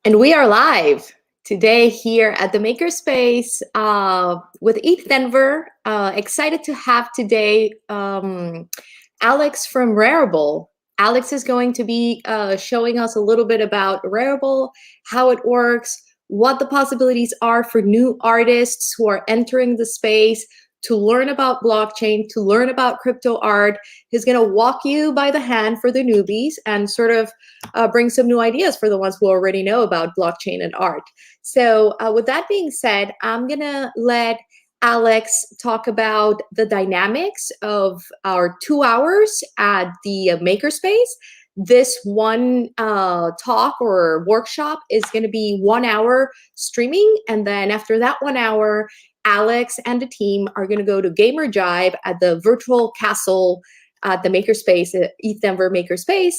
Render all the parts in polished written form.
And we are live today here at the MakerSpace with Ethan. Excited to have today Alex from Rarible. Alex is going to be showing us a little bit about Rarible, how it works, what the possibilities are for new artists who are entering the space to learn about blockchain, to learn about crypto art. He's going to walk you by the hand for the newbies and sort of bring some new ideas for the ones who already know about blockchain and art. So with that being said, I'm going to let Alex talk about the dynamics of our 2 hours at the Makerspace. This one talk or workshop is going to be 1 hour streaming. And then after that 1 hour, Alex and the team are going to go to Gamer Jibe at the virtual castle at the Makerspace, Ethan Makerspace,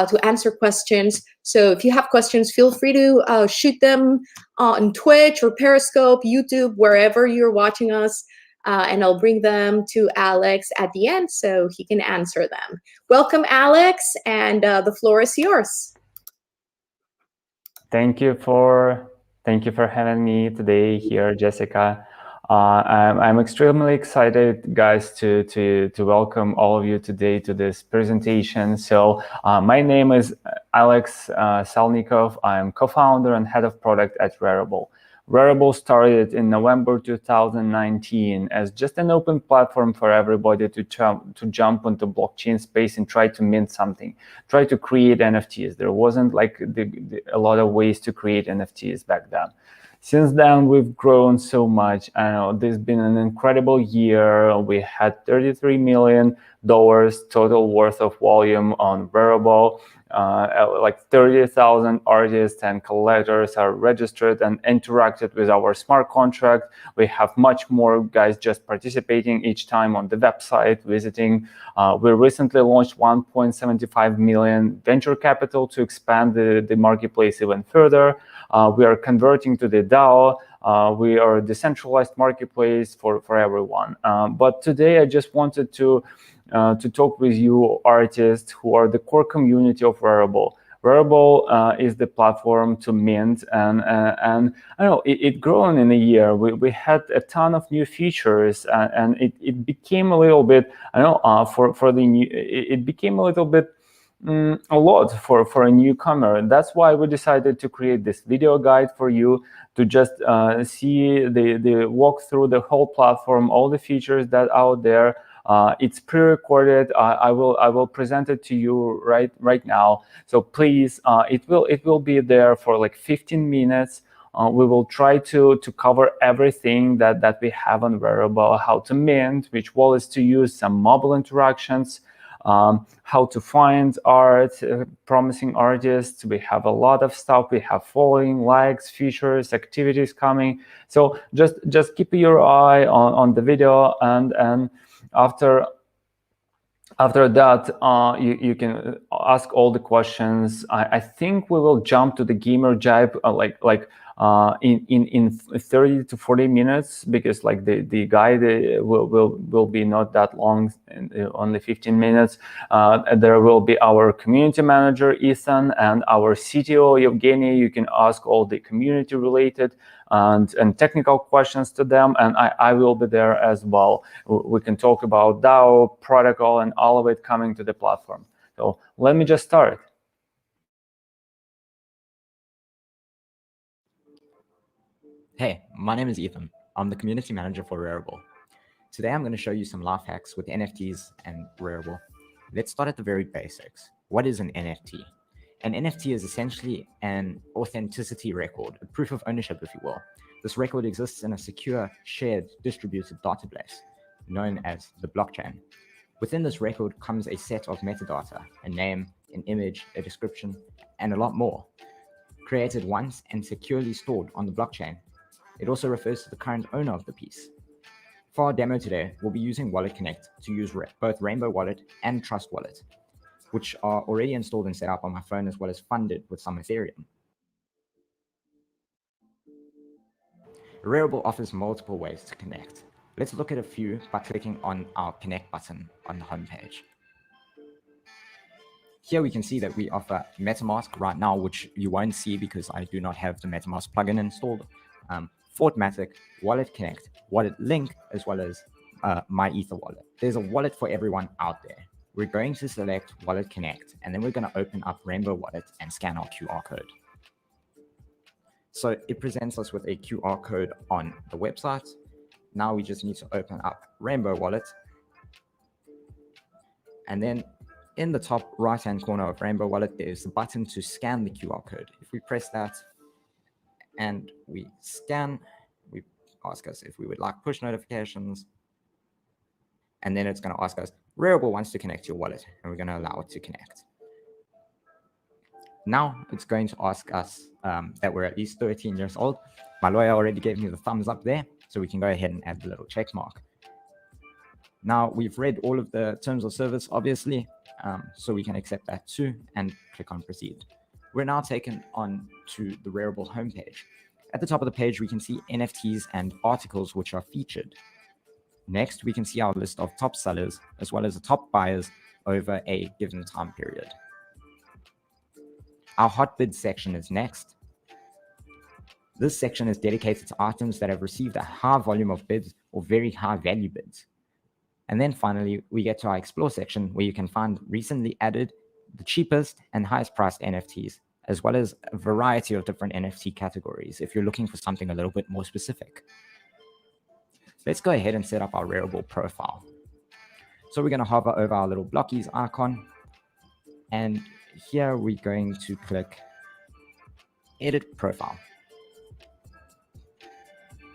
to answer questions. So if you have questions, feel free to shoot them on Twitch or Periscope, YouTube, wherever you're watching us. And I'll bring them to Alex at the end so he can answer them. Welcome, Alex, and the floor is yours. Thank you for having me today here, Jessica. I'm extremely excited, guys, to welcome all of you today to this presentation. So my name is Alex Salnikov. I'm co-founder and head of product at Rarible. Rarible started in November 2019 as just an open platform for everybody to jump onto blockchain space and try to mint something, try to create NFTs. There wasn't like a lot of ways to create NFTs back then. Since then, we've grown so much. I know this has been an incredible year. We had $33 million total worth of volume on Wearable. Like 30,000 artists and collectors are registered and interacted with our smart contract. We have much more guys just participating each time on the website, visiting. We recently launched 1.75 million venture capital to expand the marketplace even further. We are converting to the DAO. We are a decentralized marketplace for everyone. But today I just wanted to talk with you artists who are the core community of Wearable. Wearable is the platform to mint, and I know it grown in a year. We had a ton of new features, and it became a little bit, I know, for the new, it became a little bit a lot for a newcomer. That's why we decided to create this video guide for you to just see the walk through the whole platform, all the features that are out there. It's pre-recorded. I will present it to you right now. So please, it will be there for like 15 minutes. We will try to cover everything that we have on Wearable, how to mint, which wallets to use, some mobile interactions, how to find art, promising artists. We have a lot of stuff. We have following, likes, features, activities coming. So just keep your eye on the video, and after that, you can ask all the questions. I think we will jump to the Gamer Jibe in 30 to 40 minutes, because like the guide will be not that long, only 15 minutes. There will be our community manager Ethan and our CTO Eugene. You can ask all the community related and technical questions to them, and I will be there as well. We can talk about DAO, protocol, and all of it coming to the platform. So let me just start. Hey, my name is Ethan. I'm the community manager for Rarible. Today I'm going to show you some life hacks with NFTs and Rarible. Let's start at the very basics. What is an NFT? An NFT is essentially an authenticity record, a proof of ownership, if you will. This record exists in a secure, shared, distributed database known as the blockchain. Within this record comes a set of metadata, a name, an image, a description, and a lot more, created once and securely stored on the blockchain. It also refers to the current owner of the piece. For our demo today, we'll be using Wallet Connect to use both Rainbow Wallet and Trust Wallet, which are already installed and set up on my phone, as well as funded with some Ethereum. Rarible offers multiple ways to connect. Let's look at a few by clicking on our Connect button on the homepage. Here we can see that we offer MetaMask right now, which you won't see because I do not have the MetaMask plugin installed. Fortmatic, Wallet Connect, Wallet Link, as well as My Ether wallet. There's a wallet for everyone out there. We're going to select Wallet Connect, and then we're going to open up Rainbow Wallet and scan our QR code. So it presents us with a QR code on the website. Now we just need to open up Rainbow Wallet. And then in the top right-hand corner of Rainbow Wallet, there's the button to scan the QR code. If we press that and we scan, we ask us if we would like push notifications. And then it's going to ask us, Rarible wants to connect your wallet, and we're going to allow it to connect. Now it's going to ask us that we're at least 13 years old. My lawyer already gave me the thumbs up there, so we can go ahead and add the little check mark. Now we've read all of the terms of service, obviously, so we can accept that too and click on proceed. We're now taken on to the Rarible homepage. At the top of the page, we can see NFTs and articles which are featured. Next, we can see our list of top sellers as well as the top buyers over a given time period. Our hot bid section is next. This section is dedicated to items that have received a high volume of bids or very high value bids. And then finally, we get to our explore section where you can find recently added, the cheapest and highest priced NFTs, as well as a variety of different NFT categories if you're looking for something a little bit more specific. Let's go ahead and set up our Wearable profile. So we're going to hover over our little blockies icon. And here we're going to click Edit Profile.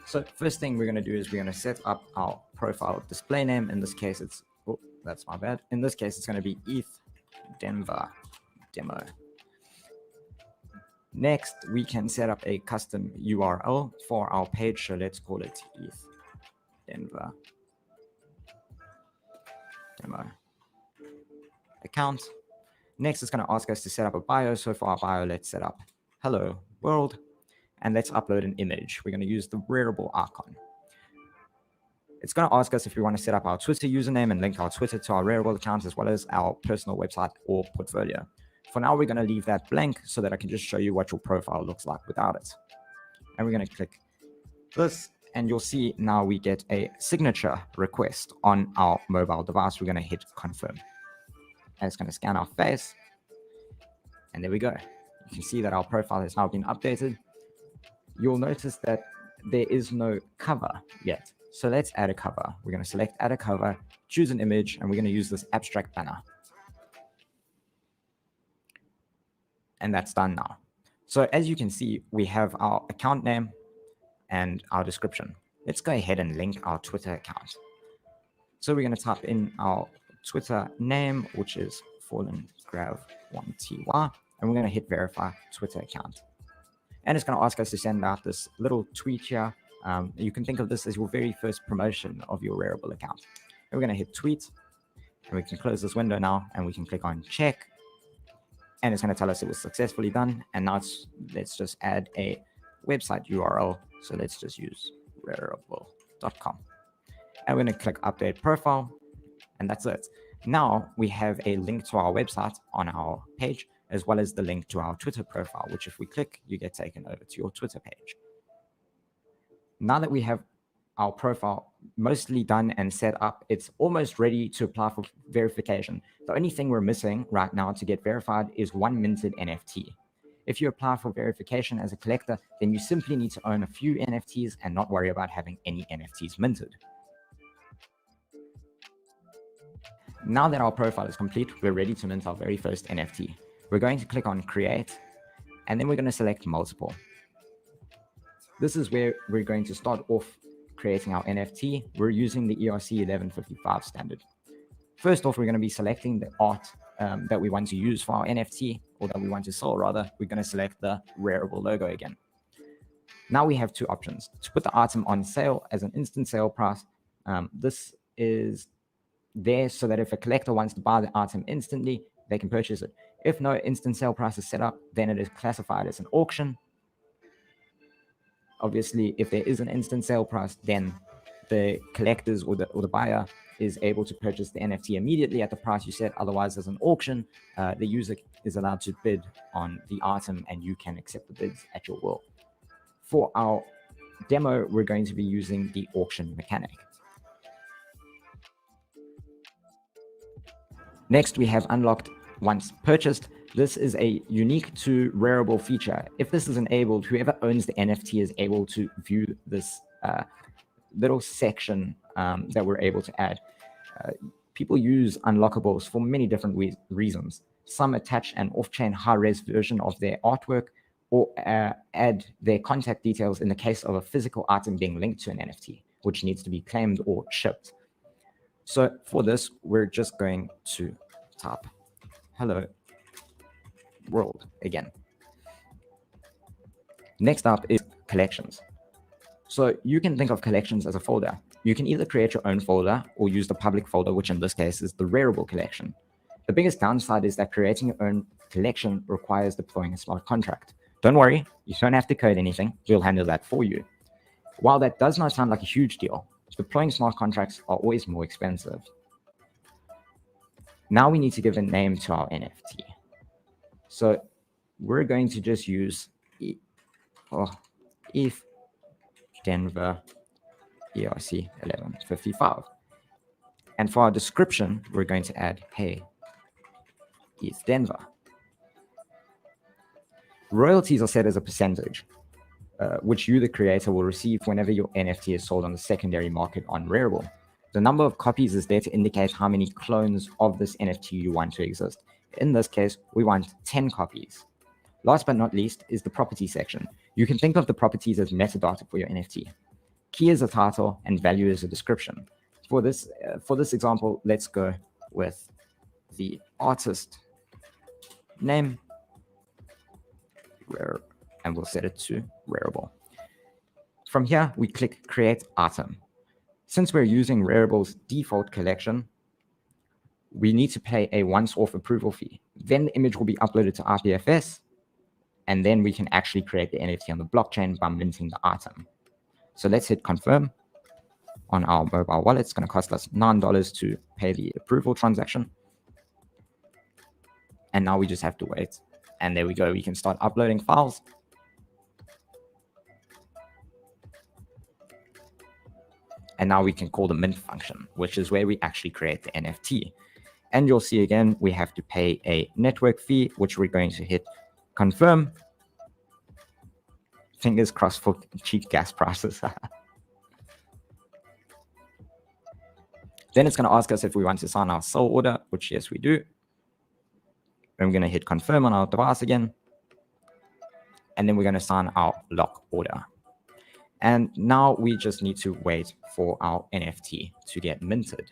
So first thing we're going to do is we're going to set up our profile display name. In this case, it's, oh, that's my bad. In this case, it's going to be ETH Denver Demo. Next, we can set up a custom URL for our page. So let's call it ETH Denver Demo account. Next, it's going to ask us to set up a bio. So for our bio, let's set up Hello World, and let's upload an image. We're going to use the Rarible icon. It's going to ask us if we want to set up our Twitter username and link our Twitter to our Rarible account, as well as our personal website or portfolio. For now, we're going to leave that blank so that I can just show you what your profile looks like without it. And we're going to click this, and you'll see now we get a signature request on our mobile device. We're going to hit confirm. And it's going to scan our face. And there we go. You can see that our profile has now been updated. You'll notice that there is no cover yet. So let's add a cover. We're going to select add a cover, choose an image, and we're going to use this abstract banner. And that's done now. So as you can see, we have our account name and our description. Let's go ahead and link our Twitter account. So we're going to type in our Twitter name, which is FallenGrav1TY, and we're going to hit verify Twitter account. And it's going to ask us to send out this little tweet here. You can think of this as your very first promotion of your Rarible account. And we're going to hit tweet, and we can close this window now, and we can click on check. And it's going to tell us it was successfully done. And now let's just add a website URL. So let's just use rarible.com. And we're going to click update profile. And that's it. Now we have a link to our website on our page, as well as the link to our Twitter profile, which if we click, you get taken over to your Twitter page. Now that we have our profile mostly done and set up, it's almost ready to apply for verification. The only thing we're missing right now to get verified is one minted NFT. If you apply for verification as a collector, then you simply need to own a few NFTs and not worry about having any NFTs minted. Now that our profile is complete, we're ready to mint our very first NFT. We're going to click on create, and then we're going to select multiple. This is where we're going to start off creating our NFT. We're using the ERC 1155 standard. First off, we're going to be selecting the art that we want to use for our NFT, or that we want to sell rather. We're going to select the Rarible logo again. Now we have two options. To put the item on sale as an instant sale price, this is there so that if a collector wants to buy the item instantly, they can purchase it. If no instant sale price is set up, then it is classified as an auction. Obviously, if there is an instant sale price, then the collectors or the buyer is able to purchase the NFT immediately at the price you set. Otherwise, as an auction, the user is allowed to bid on the item and you can accept the bids at your will. For our demo, we're going to be using the auction mechanic. Next, we have unlocked once purchased. This is a unique to Rarible feature. If this is enabled, whoever owns the NFT is able to view this little section that we're able to add. People use unlockables for many different reasons. Some attach an off-chain high-res version of their artwork or add their contact details in the case of a physical item being linked to an NFT, which needs to be claimed or shipped. So for this, we're just going to type hello world again. Next up is collections. So you can think of collections as a folder. You can either create your own folder or use the public folder, which in this case is the Rarible collection. The biggest downside is that creating your own collection requires deploying a smart contract. Don't worry, you don't have to code anything. We'll handle that for you. While that does not sound like a huge deal, deploying smart contracts are always more expensive. Now we need to give a name to our NFT. So we're going to just use ETH Denver ERC 1155. And for our description, we're going to add, hey, ETH Denver. Royalties are set as a percentage, which you, the creator, will receive whenever your NFT is sold on the secondary market on Rarible. The number of copies is there to indicate how many clones of this NFT you want to exist. In this case, we want 10 copies. Last but not least is the property section. You can think of the properties as metadata for your NFT. Key is a title and value is a description. For this example, let's go with the artist name, and we'll set it to Rarible. From here, we click Create Item. Since we're using Rarible's default collection, we need to pay a once-off approval fee. Then the image will be uploaded to IPFS, and then we can actually create the NFT on the blockchain by minting the item. So let's hit confirm on our mobile wallet. It's going to cost us $9 to pay the approval transaction. And now we just have to wait. And there we go. We can start uploading files. And now we can call the mint function, which is where we actually create the NFT. And you'll see again, we have to pay a network fee, which we're going to hit confirm. Fingers crossed for cheap gas prices. Then it's going to ask us if we want to sign our sell order, which yes, we do. And we're going to hit confirm on our device again. And then we're going to sign our lock order. And now we just need to wait for our NFT to get minted.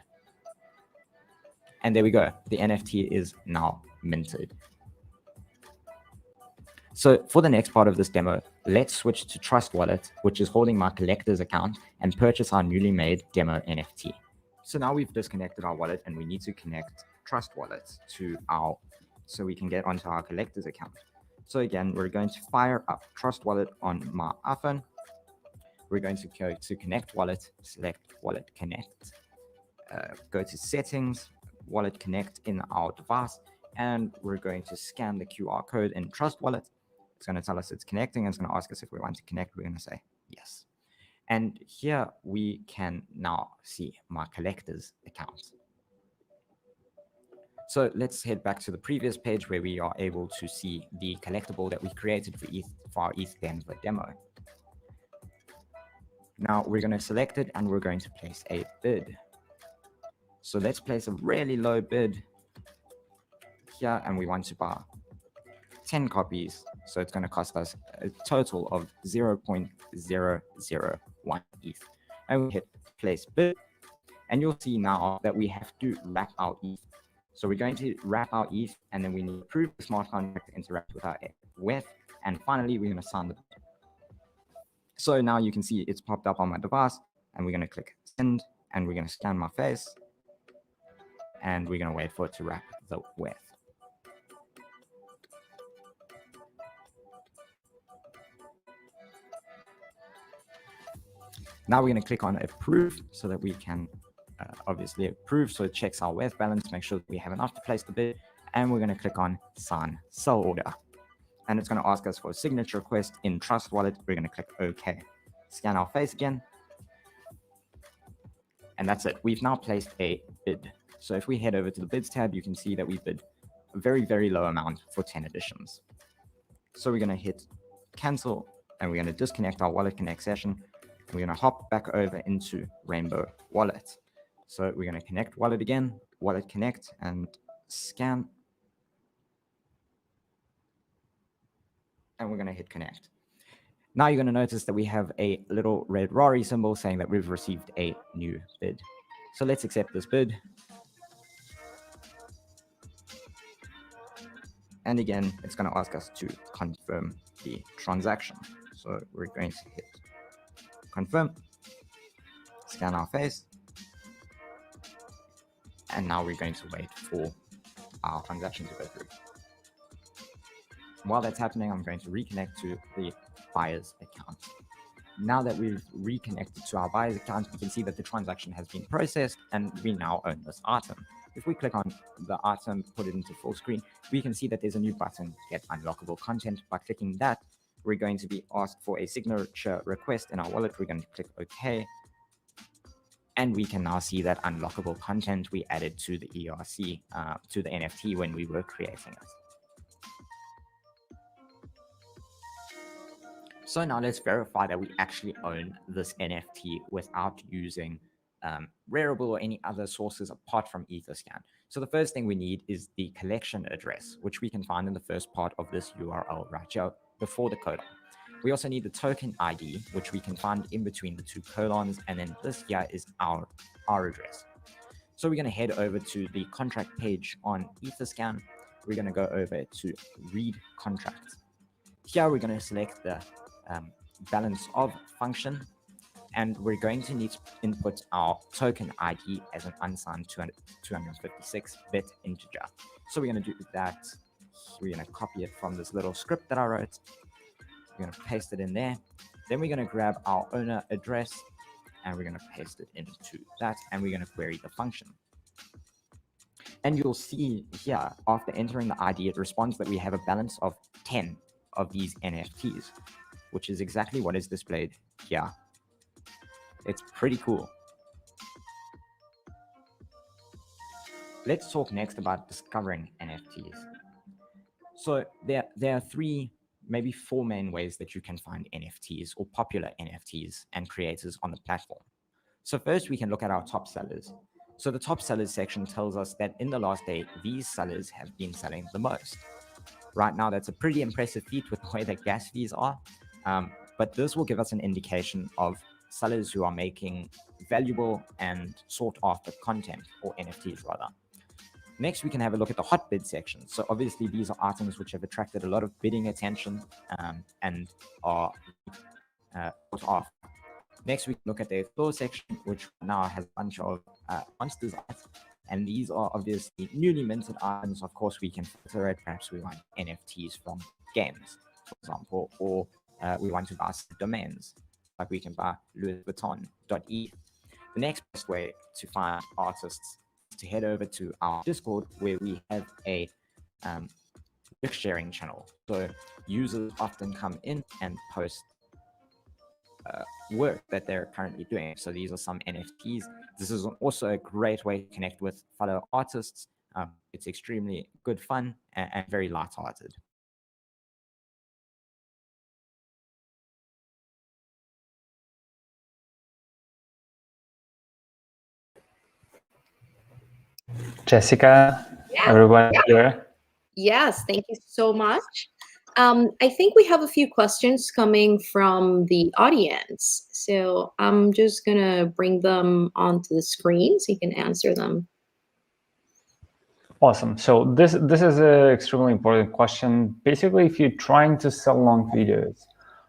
And there we go. The NFT is now minted. So for the next part of this demo, let's switch to Trust Wallet, which is holding my collector's account, and purchase our newly made demo NFT. So now we've disconnected our wallet and we need to connect Trust Wallet so we can get onto our collector's account. So again, we're going to fire up Trust Wallet on my iPhone. We're going to go to Connect Wallet, select Wallet Connect, go to Settings, Wallet Connect in our device, and we're going to scan the QR code in Trust Wallet. It's going to tell us it's connecting, and it's going to ask us if we want to connect. We're going to say yes. And here we can now see my collector's account. So let's head back to the previous page where we are able to see the collectible that we created for our ETH Denver demo. Now we're going to select it and we're going to place a bid. So let's place a really low bid here, and we want to buy 10 copies. So it's going to cost us a total of 0.001 ETH. And we hit place bid, and you'll see now that we have to wrap our ETH. So we're going to wrap our ETH, and then we need to approve the smart contract to interact with our WETH. And finally, we're going to sign the bid. So now you can see it's popped up on my device, and we're going to click send, and we're going to scan my face, and we're going to wait for it to wrap the WETH. Now we're going to click on approve so that we can obviously approve. So it checks our wealth balance, make sure that we have enough to place the bid. And we're going to click on sign sell order. And it's going to ask us for a signature request in Trust Wallet. We're going to click OK. Scan our face again. And that's it. We've now placed a bid. So if we head over to the bids tab, you can see that we bid a very, very low amount for 10 editions. So we're going to hit cancel and we're going to disconnect our Wallet Connect session. We're going to hop back over into Rainbow Wallet. So we're going to connect Wallet again, Wallet Connect, and scan. And we're going to hit connect. Now you're going to notice that we have a little red Rari symbol saying that we've received a new bid. So let's accept this bid. And again, it's going to ask us to confirm the transaction. So we're going to hit confirm, scan our face. And now we're going to wait for our transaction to go through. While that's happening, I'm going to reconnect to the buyer's account. Now that we've reconnected to our buyer's account, we can see that the transaction has been processed and we now own this item. If we click on the item, put it into full screen, we can see that there's a new button, Get Unlockable Content. By clicking that, we're going to be asked for a signature request in our wallet. We're going to click OK. And we can now see that unlockable content we added to the ERC, to the NFT when we were creating it. So now let's verify that we actually own this NFT without using Rarible or any other sources apart from Etherscan. So the first thing we need is the collection address, which we can find in the first part of this URL right here before the colon. We also need the token ID, which we can find in between the two colons. And then this here is our address. So we're going to head over to the contract page on Etherscan. We're going to go over to read contract. Here we're going to select the balance of function, and we're going to need to input our token ID as an unsigned 256-bit integer. So we're going to do that. We're going to copy it from this little script that I wrote. We're going to paste it in there. Then we're going to grab our owner address and we're going to paste it into that, and we're going to query the function. And you'll see here, after entering the ID, it responds that we have a balance of 10 of these NFTs, which is exactly what is displayed here. It's pretty cool. Let's talk next about discovering NFTs. So there are three, maybe four main ways that you can find NFTs or popular NFTs and creators on the platform. So first, we can look at our top sellers. So the top sellers section tells us that in the last day, these sellers have been selling the most. Right now, that's a pretty impressive feat with the way that gas fees are. But this will give us an indication of sellers who are making valuable and sought after content, or NFTs rather. Next, we can have a look at the hot bid section. So obviously, these are items which have attracted a lot of bidding attention and are sought after. Next, we can look at the explore section, which now has a bunch of monsters. And these are obviously newly minted items. Of course, we can filter it. Perhaps we want NFTs from games, for example, or we want to buy domains, like we can buy Louis Vuitton.eth. The next best way to find artists is to head over to our Discord, where we have a work sharing channel. So users often come in and post work that they're currently doing. So these are some NFTs. This is also a great way to connect with fellow artists. It's extremely good fun and very light-hearted. Jessica, everyone here? Yes, thank you so much. I think we have a few questions coming from the audience. So I'm just going to bring them onto the screen so you can answer them. Awesome. So this is an extremely important question. Basically, if you're trying to sell long videos,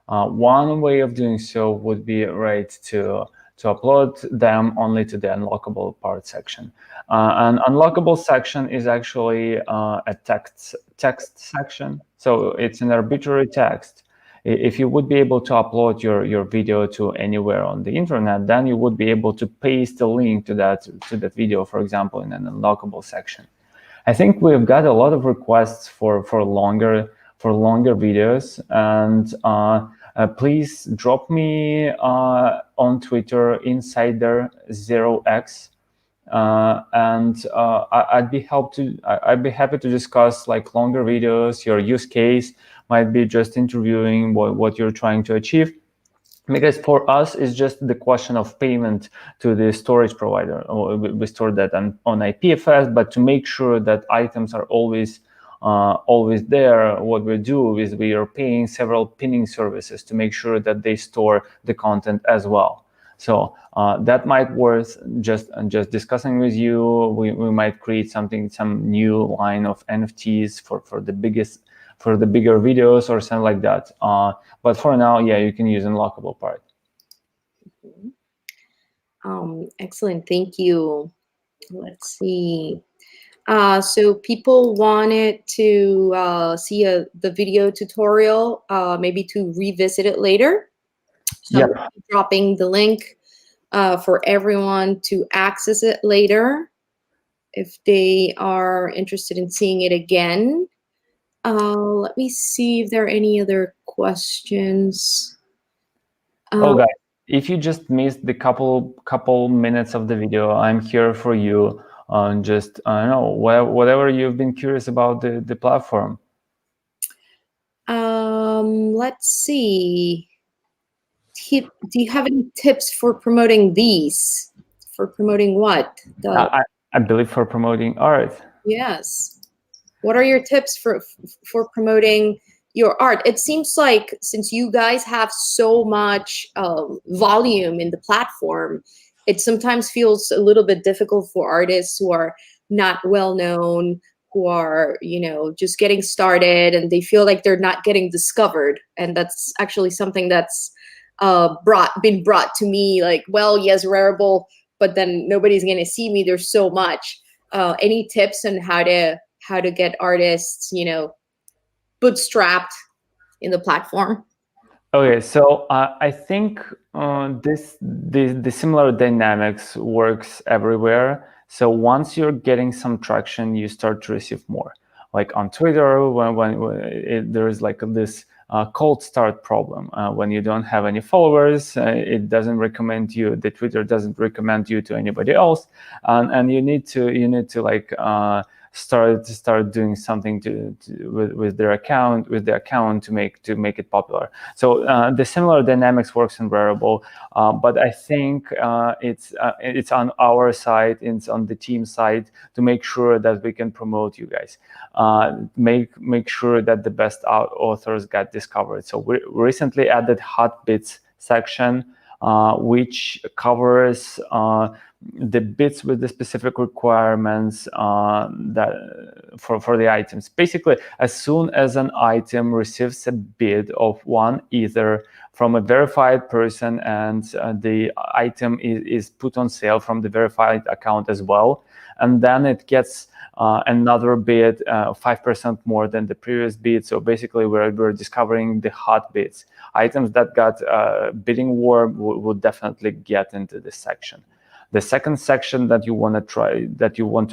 one way of doing so would be to upload them only to the unlockable part section. An unlockable section is actually a text section. So it's an arbitrary text. If you would be able to upload your video to anywhere on the internet, then you would be able to paste a link to that video, for example, in an unlockable section. I think we've got a lot of requests for longer videos, and please drop me on Twitter, Insider0x, and I'd be happy to discuss like longer videos. Your use case might be just interviewing what you're trying to achieve. Because for us, it's just the question of payment to the storage provider. We store that on IPFS, but to make sure that items are always there, what we do is we are paying several pinning services to make sure that they store the content as well. So that might worth just discussing with you. We might create some new line of NFTs for the bigger videos or something like that. But for now, yeah, you can use unlockable part. Excellent, thank you. Let's see. So people wanted to see the video tutorial, maybe to revisit it later. So Yeah. I'm dropping the link for everyone to access it later if they are interested in seeing it again. Let me see if there are any other questions. Guys, if you just missed the couple minutes of the video, I'm here for you. Just I don't know, whatever you've been curious about the platform. Let's see. Do you have any tips for promoting these? For promoting what? I believe for promoting art. Yes. What are your tips for promoting your art? It seems like since you guys have so much volume in the platform, it sometimes feels a little bit difficult for artists who are not well known, who are, just getting started, and they feel like they're not getting discovered. And that's actually something that's been brought to me, like, well, yes, Rarible, but then nobody's going to see me. There's so much. Any tips on how to get artists, bootstrapped in the platform? Okay, so I think the similar dynamics works everywhere. So once you're getting some traction, you start to receive more. Like on Twitter, when there is like this cold start problem. When you don't have any followers, it doesn't recommend you. The Twitter doesn't recommend you to anybody else, and you need to like start doing something with the account to make it popular. So the similar dynamics works in Rarible, but I think it's on our side, it's on the team side to make sure that we can promote you guys, make sure that the best authors get discovered. So we recently added hot bits section, which covers the bits with the specific requirements that for the items. Basically, as soon as an item receives a bid of 1 Ether from a verified person, and the item is put on sale from the verified account as well, and then it gets another bid 5% more than the previous bid. So basically, we're discovering the hot bids. Items that got bidding war would definitely get into this section. The second section that you want to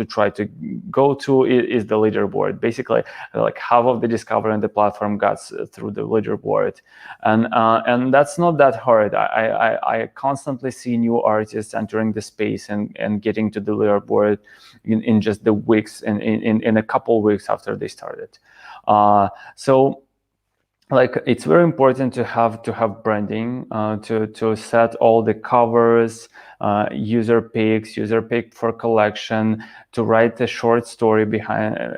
try to go to is the leaderboard. Basically, like half of the discovery in the platform got through the leaderboard, and that's not that hard. I constantly see new artists entering the space and getting to the leaderboard in just the weeks, in a couple weeks after they started. So. Like, it's very important to have branding, to set all the covers, user pick for collection, to write a short story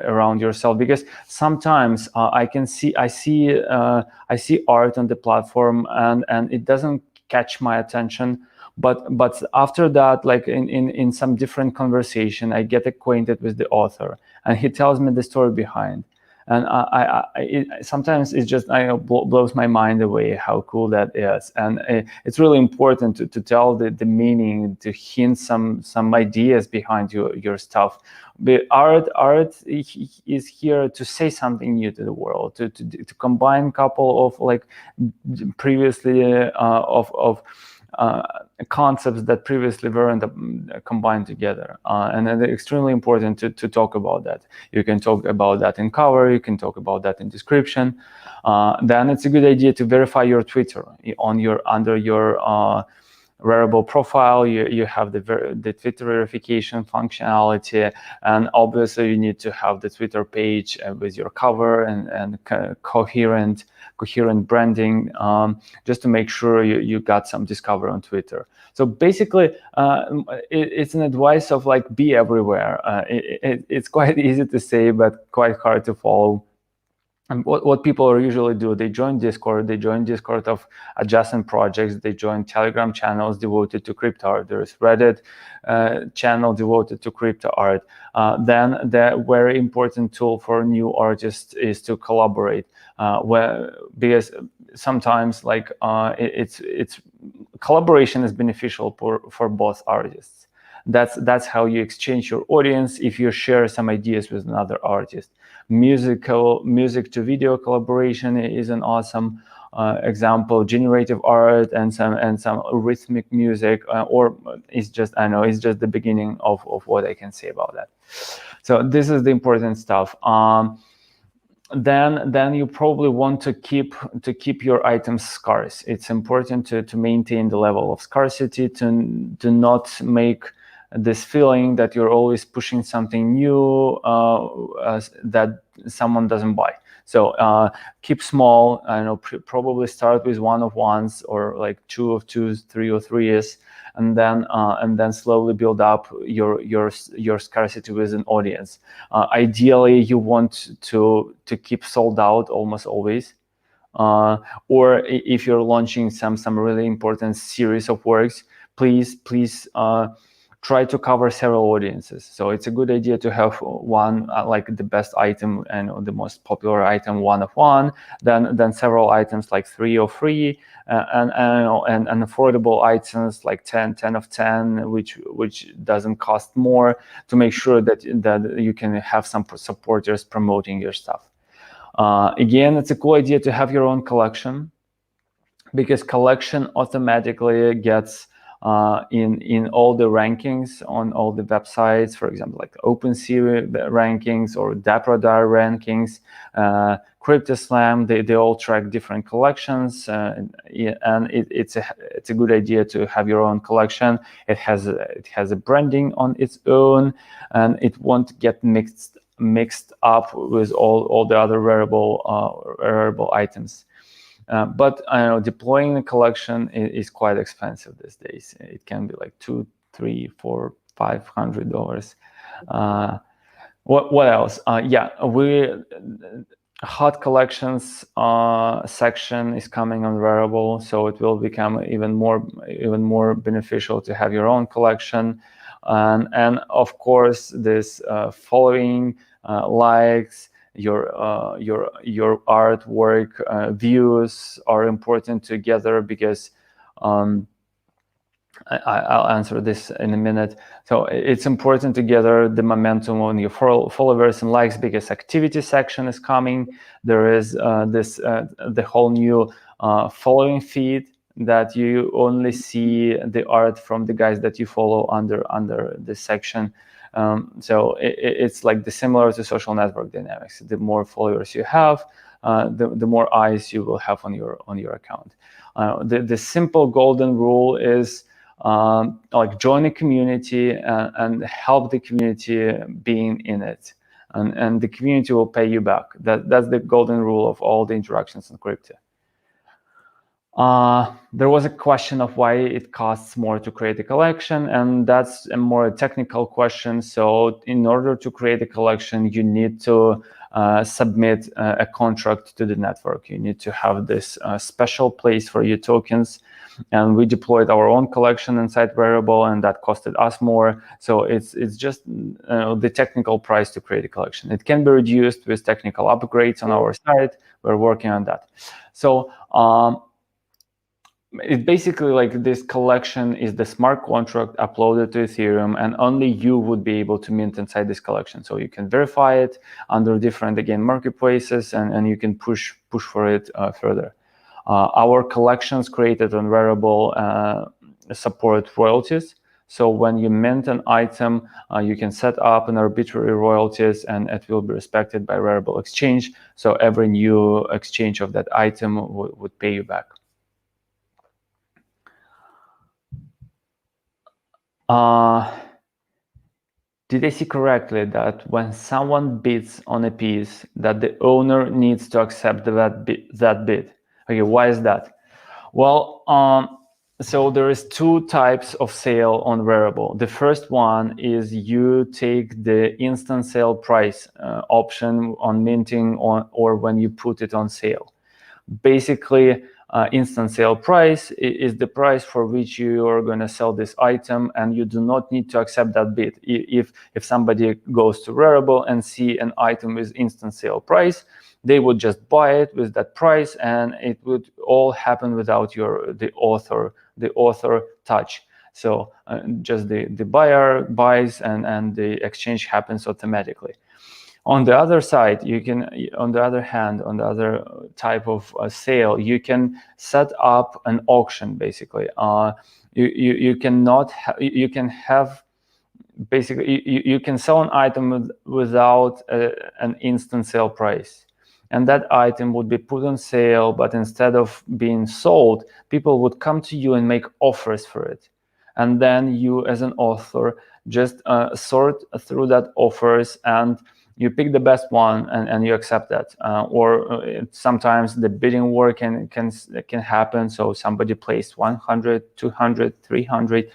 around yourself, because sometimes I see art on the platform and it doesn't catch my attention. But after that, like in some different conversation, I get acquainted with the author and he tells me the story behind. And sometimes it just blows my mind away how cool that is. And it's really important to tell the meaning, to hint some ideas behind your stuff. But art is here to say something new to the world, to combine a couple of like previously concepts that previously weren't combined together, and it's extremely important to talk about that. You can talk about that in cover, you can talk about that in description. Then it's a good idea to verify your Twitter under your Rarible profile. You have the Twitter verification functionality, and obviously you need to have the Twitter page with your cover and coherent branding, just to make sure you got some discovery on Twitter. So basically, it's an advice of like be everywhere. It's quite easy to say, but quite hard to follow. And what people usually do, they join Discord of adjacent projects, they join Telegram channels devoted to crypto art, there's Reddit channel devoted to crypto art. Then the very important tool for new artists is to collaborate, because sometimes like it's collaboration is beneficial for both artists. That's how you exchange your audience. If you share some ideas with another artist, music to video collaboration is an awesome example. Generative art and some rhythmic music, or it's just the beginning of what I can say about that. So this is the important stuff. Then you probably want to keep your items scarce. It's important to maintain the level of scarcity, to not make this feeling that you're always pushing something new that someone doesn't buy. So keep small. I know, probably start with 1 of 1s, or like 2 of 2s, 3 of 3s, and then slowly build up your scarcity with an audience. Ideally, you want to keep sold out almost always. Or if you're launching some really important series of works, please try to cover several audiences. So it's a good idea to have one, like the best item and the most popular item, 1 of 1, then several items like 3 of 3, and affordable items like 10 of 10, which doesn't cost more, to make sure that you can have some supporters promoting your stuff. Again, it's a cool idea to have your own collection, because collection automatically gets in all the rankings on all the websites, for example, like OpenSea rankings or DappRadar rankings, CryptoSlam. They all track different collections, and it's a good idea to have your own collection. It has a branding on its own, and it won't get mixed up with all the other Rarible items. But I know deploying a collection is quite expensive these days. It can be like $200, $300, $400, $500. What else? Hot collections section is coming on Rarible, so it will become even more beneficial to have your own collection. And of course, this following, likes, your artwork, views are important together, because I'll answer this in a minute. So it's important to gather the momentum on your followers and likes, because activity section is coming. There is the whole new following feed, that you only see the art from the guys that you follow under this section. So it's like similar to social network dynamics. The more followers you have, the more eyes you will have on your account. The simple golden rule is like join a community and help the community being in it, and the community will pay you back. That's the golden rule of all the interactions in crypto. There was a question of why it costs more to create a collection, and that's a more technical question. So in order to create a collection, you need to submit a contract to the network. You need to have this special place for your tokens. And we deployed our own collection inside Rarible, and that costed us more. So it's just the technical price to create a collection. It can be reduced with technical upgrades on our site. We're working on that. So it's basically like this collection is the smart contract uploaded to Ethereum, and only you would be able to mint inside this collection. So you can verify it under different, again, marketplaces, and you can push for it further. Our collections created on Wearable support royalties. So when you mint an item, you can set up an arbitrary royalties, and it will be respected by Rarible exchange. So every new exchange of that item would pay you back. Did I see correctly that when someone bids on a piece, that the owner needs to accept that bid? Okay, why is that? Well, so there is two types of sale on Rarible. The first one is you take the instant sale price option on minting or when you put it on sale. Basically, instant sale price is the price for which you are going to sell this item, and you do not need to accept that bid. If somebody goes to Rarible and see an item with instant sale price, they would just buy it with that price, and it would all happen without the author touch. So just the buyer buys, and the exchange happens automatically. On the other side, on the other type of sale, you can set up an auction. Basically, you can sell an item without an instant sale price, and that item would be put on sale. But instead of being sold, people would come to you and make offers for it, and then you, as an author, just sort through that offers, and you pick the best one, and you accept that. Or sometimes the bidding war can happen. So somebody placed 100, 200, 300,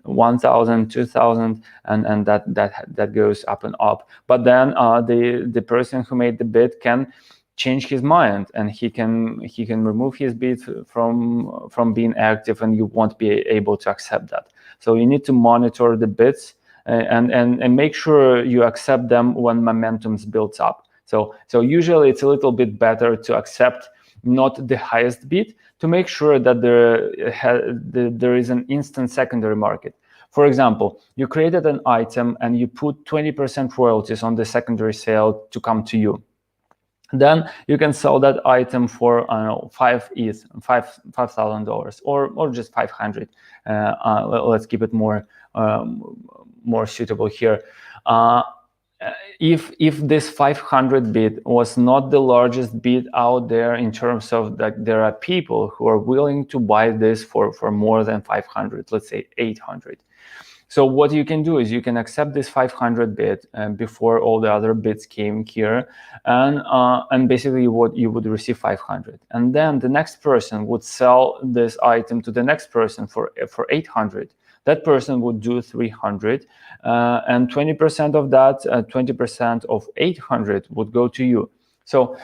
1,000, 2,000, and that goes up and up. But then the person who made the bid can change his mind, and he can remove his bid from being active, and you won't be able to accept that. So you need to monitor the bids and make sure you accept them when momentum builds up. So usually it's a little bit better to accept not the highest bid, to make sure that there is an instant secondary market. For example, you created an item and you put 20% royalties on the secondary sale to come to you. Then you can sell that item for, I don't know, $5,000 or just 500. Let's keep it more suitable here. If this 500 bid was not the largest bid out there, in terms of that there are people who are willing to buy this for more than 500, let's say 800. So what you can do is you can accept this 500 bid before all the other bids came here, and basically what you would receive 500, and then the next person would sell this item to the next person for 800. That person would do 300, and 20% of that, 20% of 800 would go to you. So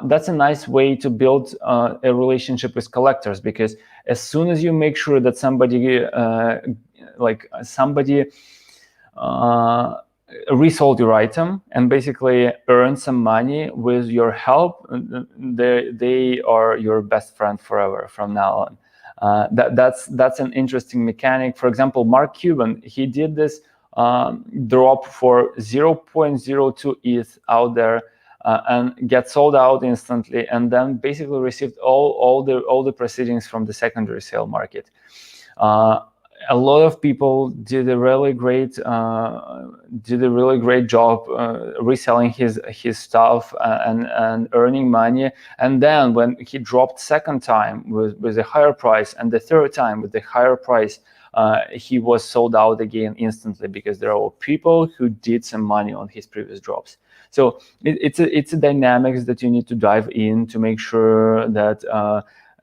that's a nice way to build a relationship with collectors, because as soon as you make sure that somebody resold your item and basically earn some money with your help, they are your best friend forever from now on. That's an interesting mechanic. For example, Mark Cuban, he did this drop for 0.02 ETH out there, and get sold out instantly, and then basically received all the proceedings from the secondary sale market. A lot of people did a really great job reselling his stuff and earning money. And then when he dropped second time with a higher price, and the third time with the higher price, he was sold out again instantly, because there are people who did some money on his previous drops. So it's a dynamics that you need to dive in to make sure that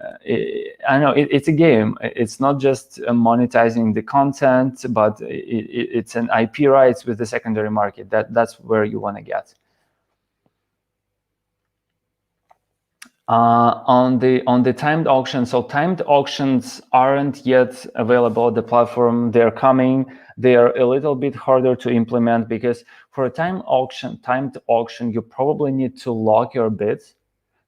I know it's a game. It's not just monetizing the content, but it's an IP rights with the secondary market. That's where you want to get. On the timed auction, so timed auctions aren't yet available at the platform. They're coming. They are a little bit harder to implement because for a timed auction, you probably need to lock your bids.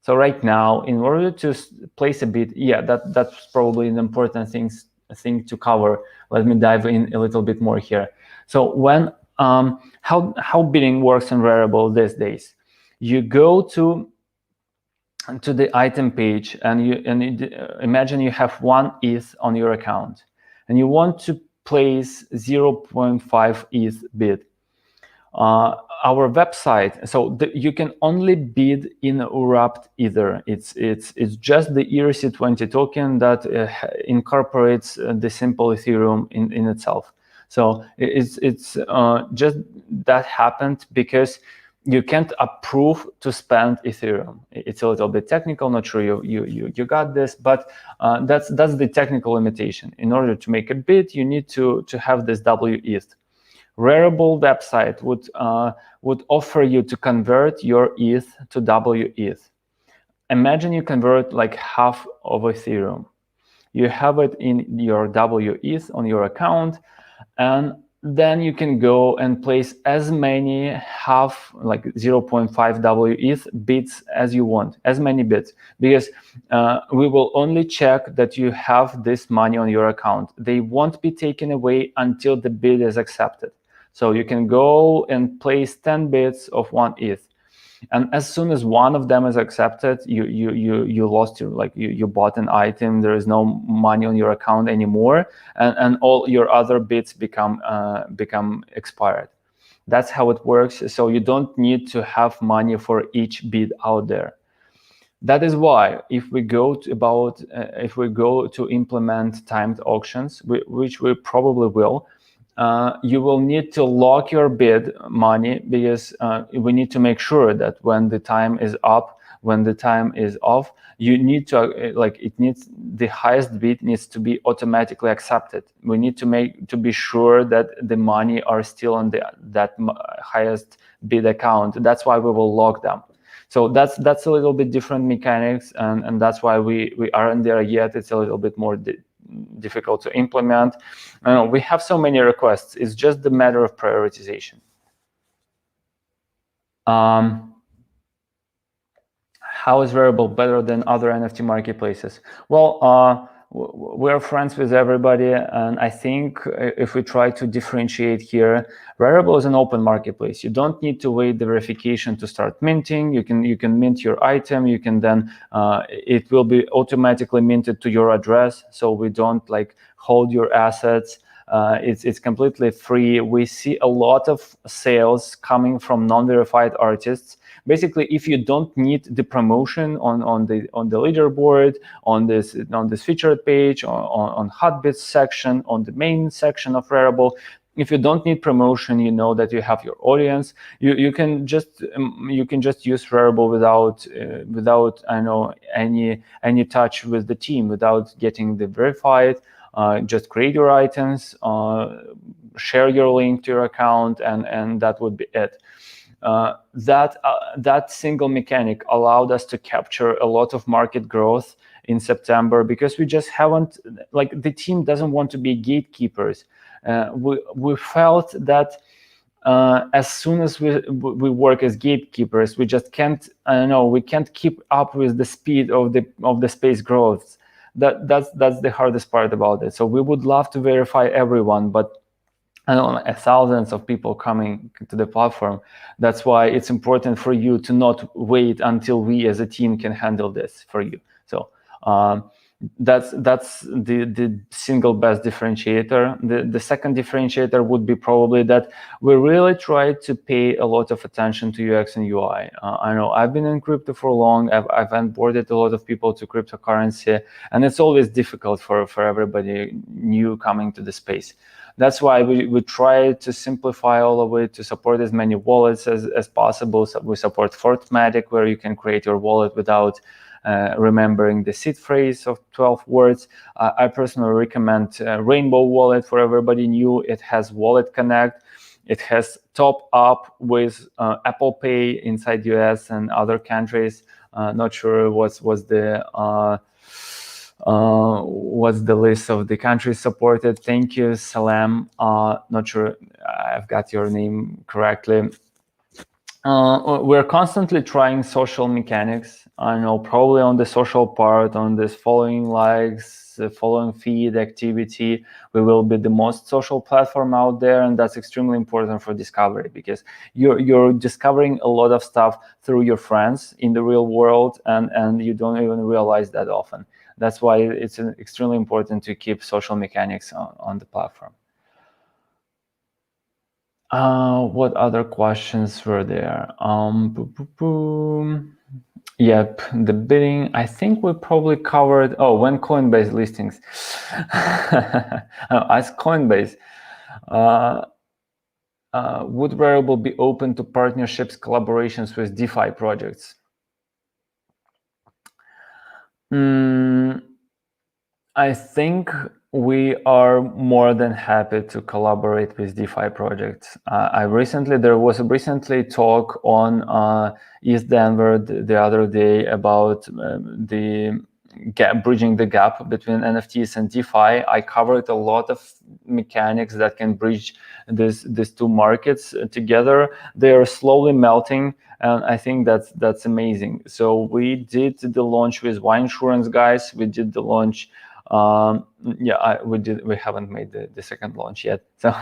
So right now, in order to place a bid, yeah, that's probably an important thing to cover. Let me dive in a little bit more here. So when how bidding works on Rarible these days, you go to the item page and you imagine you have 1 ETH on your account and you want to place 0.5 ETH bid. Our website, so you can only bid in wrapped Ether. It's just the ERC20 token that incorporates the simple Ethereum in itself. So it's just that happened because you can't approve to spend Ethereum. It's a little bit technical, not sure you got this, but that's the technical limitation. In order to make a bid, you need to have this WETH. Rarible website would offer you to convert your ETH to WETH. Imagine you convert like half of Ethereum. You have it in your WETH on your account, and then you can go and place as many half, like 0.5 WETH bids as you want, as many bids, because we will only check that you have this money on your account. They won't be taken away until the bid is accepted. So you can go and place 10 bids of 1 ETH. And as soon as one of them is accepted, you lost your, you bought an item. There is no money on your account anymore, and all your other bids become expired. That's how it works. So you don't need to have money for each bid out there. That is why if we go to implement timed auctions, which we probably will, you will need to lock your bid money, because we need to make sure that when the time is up, when the time is off, you need to the highest bid needs to be automatically accepted. We need to be sure that the money are still on that highest bid account. That's why we will lock them. So that's a little bit different mechanics, and that's why we aren't there yet. It's a little bit more difficult to implement. We have so many requests. It's just a matter of prioritization. How is Rarible better than other NFT marketplaces? Well, we're friends with everybody, and I think if we try to differentiate here, Rarible is an open marketplace. You don't need to wait the verification to start minting. You can mint your item. You can then it will be automatically minted to your address, so we don't hold your assets. It's completely free. We see a lot of sales coming from non-verified artists. Basically, if you don't need the promotion on the leaderboard, on this featured page, on Hotbits section, on the main section of Rarible, if you don't need promotion, you know that you have your audience. You can just use Rarible without any touch with the team, without getting the verified. Just create your items, share your link to your account, and that would be it. That single mechanic allowed us to capture a lot of market growth in September, because we just haven't, the team doesn't want to be gatekeepers. We felt that as soon as we work as gatekeepers, we just can't, we can't keep up with the speed of the space growth. That's the hardest part about it. So we would love to verify everyone, but thousands of people coming to the platform. That's why it's important for you to not wait until we as a team can handle this for you. So that's the single best differentiator. The second differentiator would be probably that we really try to pay a lot of attention to UX and UI. I know I've been in crypto for long. I've onboarded a lot of people to cryptocurrency, and it's always difficult for everybody new coming to the space. That's why we try to simplify all of it, to support as many wallets as possible. So we support Fortmatic, where you can create your wallet without remembering the seed phrase of 12 words. I personally recommend Rainbow Wallet for everybody new. It has Wallet Connect. It has top up with Apple Pay inside US and other countries. Not sure what's the list of the countries supported. Thank you, Salam. Not sure I've got your name correctly. We're constantly trying social mechanics. I know probably on the social part, on this following likes, following feed activity, we will be the most social platform out there, and that's extremely important for discovery because you're discovering a lot of stuff through your friends in the real world, and you don't even realize that often. That's why it's extremely important to keep social mechanics on the platform. What other questions were there? Yep, the bidding. I think we probably covered. Oh, when Coinbase listings. As Coinbase, would Rarible be open to partnerships, collaborations with DeFi projects? I think we are more than happy to collaborate with DeFi projects. There was recently talk on East Denver the other day about bridging the gap between NFTs and DeFi. I covered a lot of mechanics that can bridge these two markets together. They are slowly melting, and I think that's amazing. So we did the launch with Y Insurance guys. We did the launch. We haven't made the second launch yet, so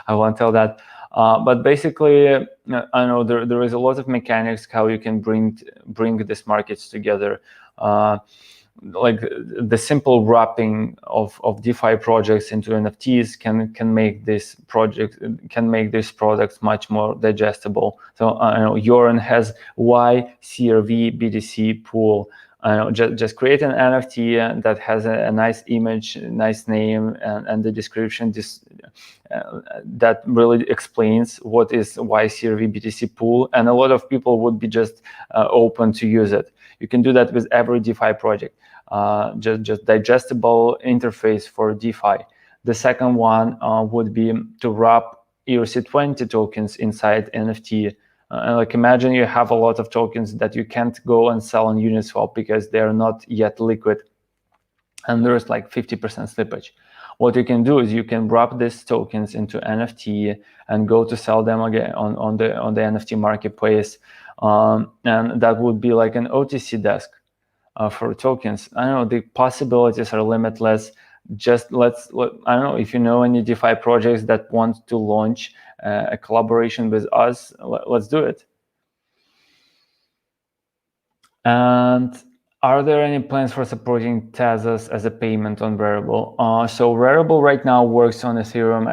I won't tell that. But basically, I know there is a lot of mechanics how you can bring these markets together. Like the simple wrapping of DeFi projects into NFTs can make these products much more digestible. So I know Joran has YCRV BTC pool. Just create an NFT that has a nice image, nice name, and the description that really explains what is YCRV BTC pool, and a lot of people would be just open to use it. You can do that with every DeFi project. Just digestible interface for DeFi. The second one would be to wrap ERC20 tokens inside NFT. Like imagine you have a lot of tokens that you can't go and sell on Uniswap because they're not yet liquid, and there's like 50% slippage. What you can do is you can wrap these tokens into NFT and go to sell them again on the NFT marketplace, and that would be like an OTC desk for tokens. I know the possibilities are limitless. I don't know if you know any DeFi projects that want to launch a collaboration with us. Let's do it. And are there any plans for supporting Tezos as a payment on Rarible? So Rarible right now works on Ethereum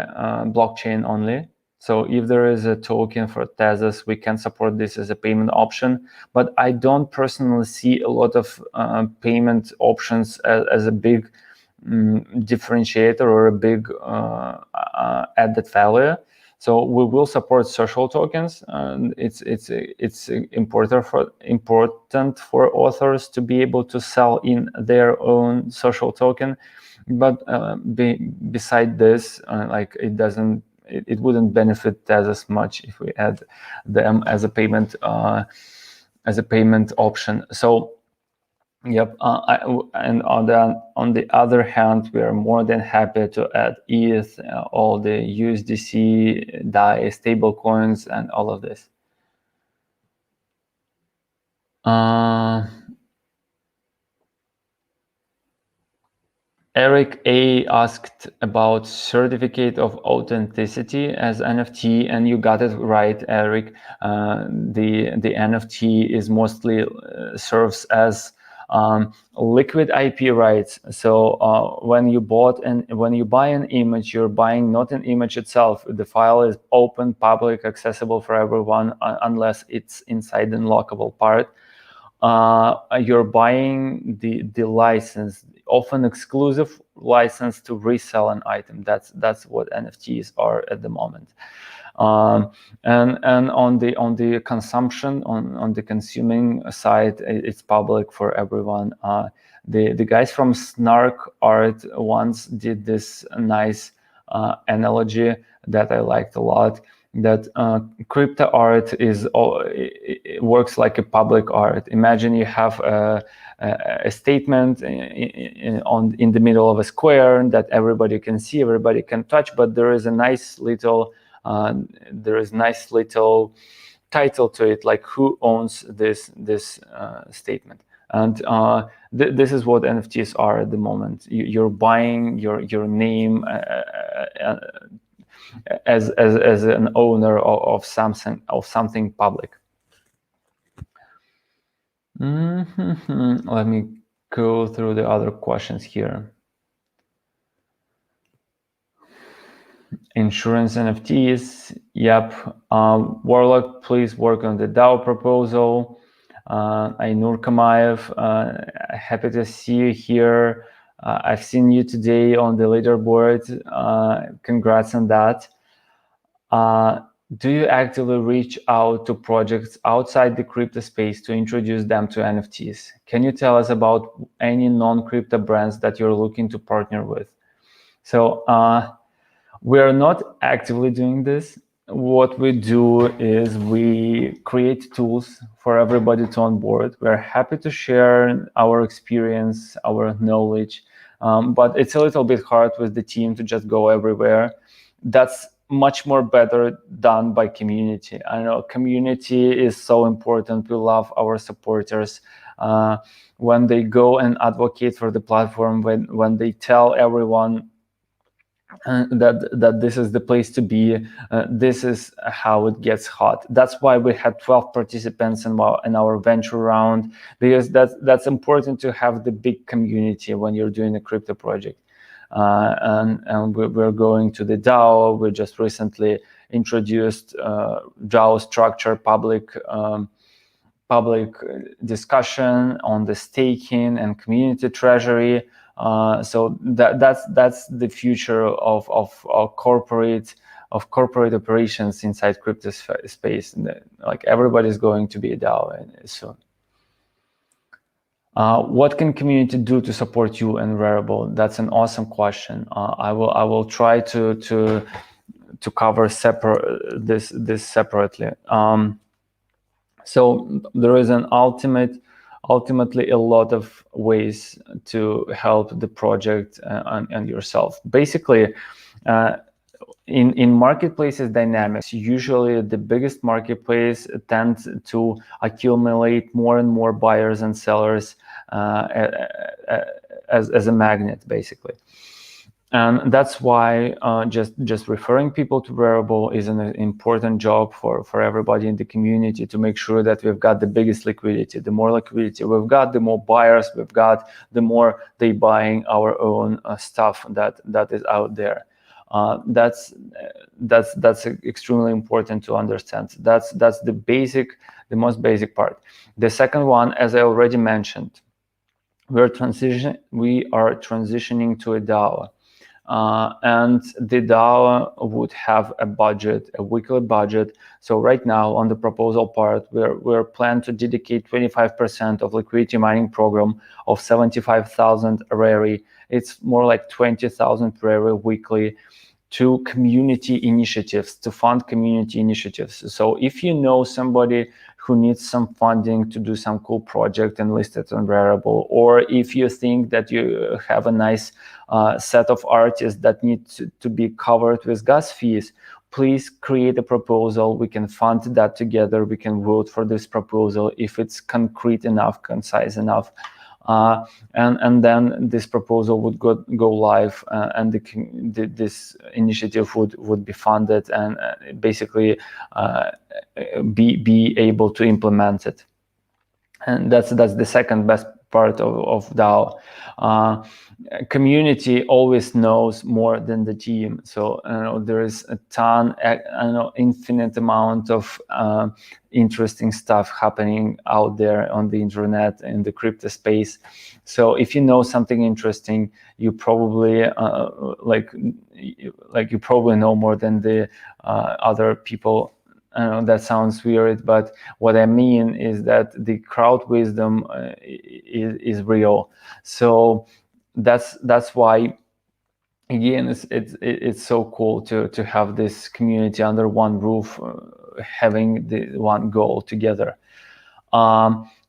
blockchain only. So if there is a token for Tezos, we can support this as a payment option. But I don't personally see a lot of payment options as a big differentiator or a big added value. So we will support social tokens. It's important for authors to be able to sell in their own social token. But beside this, it wouldn't benefit as much if we add them as a payment option. So. Yep, and on the other hand, we are more than happy to add ETH, all the USDC, DAI, stable coins, and all of this. Eric A asked about certificate of authenticity as NFT, and you got it right, Eric. The NFT is mostly serves as liquid IP rights. So when you buy an image, you're buying not an image itself. The file is open, public, accessible for everyone, unless it's inside the unlockable part. you're buying the license, often exclusive license to resell an item. That's what NFTs are at the moment. And on the consumption, on the consuming side, it's public for everyone. The guys from Snark Art once did this nice analogy that I liked a lot, that crypto art it works like a public art. Imagine you have a statement in the middle of a square that everybody can see, everybody can touch, but there is a nice little title to it, like who owns this statement. And this is what NFTs are at the moment. You're buying your name as an owner of something public. Let me go through the other questions here. Insurance NFTs, yep. Warlock, please work on the DAO proposal. Ainur Kamaev, happy to see you here. I've seen you today on the leaderboard. Congrats on that. Do you actively reach out to projects outside the crypto space to introduce them to NFTs? Can you tell us about any non-crypto brands that you're looking to partner with? So we are not actively doing this. What we do is we create tools for everybody to onboard. We're happy to share our experience, our knowledge, but it's a little bit hard with the team to just go everywhere. That's much more better done by community. I know community is so important. We love our supporters. When they go and advocate for the platform, when they tell everyone that this is the place to be, this is how it gets hot. That's why we had 12 participants in our venture round, because that's important to have the big community when you're doing a crypto project. And we're going to the DAO. We just recently introduced DAO structure, public discussion on the staking and community treasury. So that's the future of corporate operations inside crypto space. Like everybody's going to be a DAO soon. What can community do to support you and Rarible? That's an awesome question. I will try to cover this separately. So there is ultimately a lot of ways to help the project and yourself. Basically, in marketplaces dynamics, usually the biggest marketplace tends to accumulate more and more buyers and sellers as a magnet, basically. And that's why just referring people to Wearable is an important job for everybody in the community, to make sure that we've got the biggest liquidity. The more liquidity we've got, the more buyers we've got, the more they buying our own stuff that is out there. That's extremely important to understand. That's the most basic part. The second one, as I already mentioned, we are transitioning to a DAO. And the DAO would have a budget, a weekly budget. So right now on the proposal part, we're planning to dedicate 25% of liquidity mining program of 75,000 Rari. It's more like 20,000 Rari weekly, to community initiatives, to fund community initiatives. So if you know somebody who needs some funding to do some cool project and list it on Rarible, or if you think that you have a nice set of artists that need to be covered with gas fees, please create a proposal. We can fund that together. We can vote for this proposal if it's concrete enough, concise enough. And then this proposal would go live, and this initiative would be funded and basically be able to implement it. And that's the second best part of DAO. Community always knows more than the team. So there is a ton, infinite amount of interesting stuff happening out there on the internet in the crypto space. So if you know something interesting, you probably you probably know more than the other people. I know that sounds weird, but what I mean is that the crowd wisdom is real. So that's why, again, it's so cool to have this community under one roof, having the one goal together.